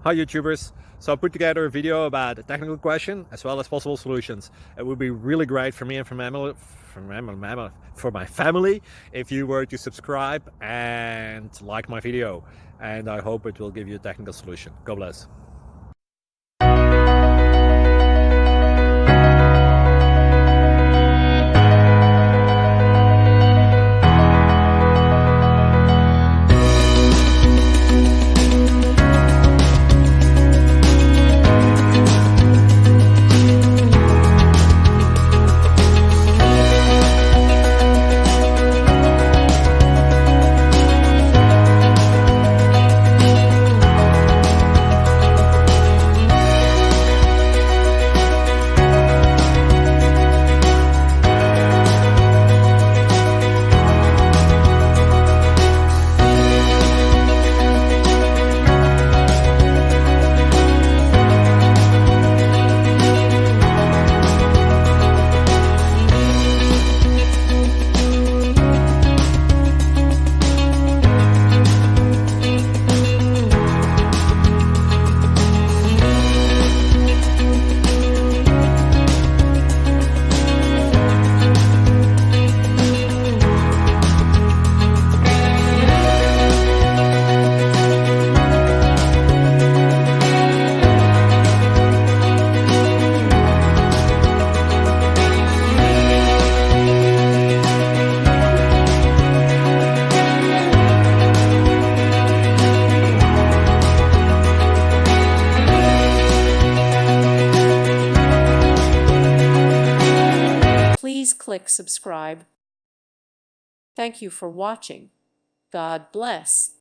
Hi YouTubers. So I put together a video about a technical question as well as possible solutions. It would be really great for me and for my family if you were to subscribe and like my video, and I hope it will give you a technical solution. God bless. Please click subscribe. Thank you for watching. God bless.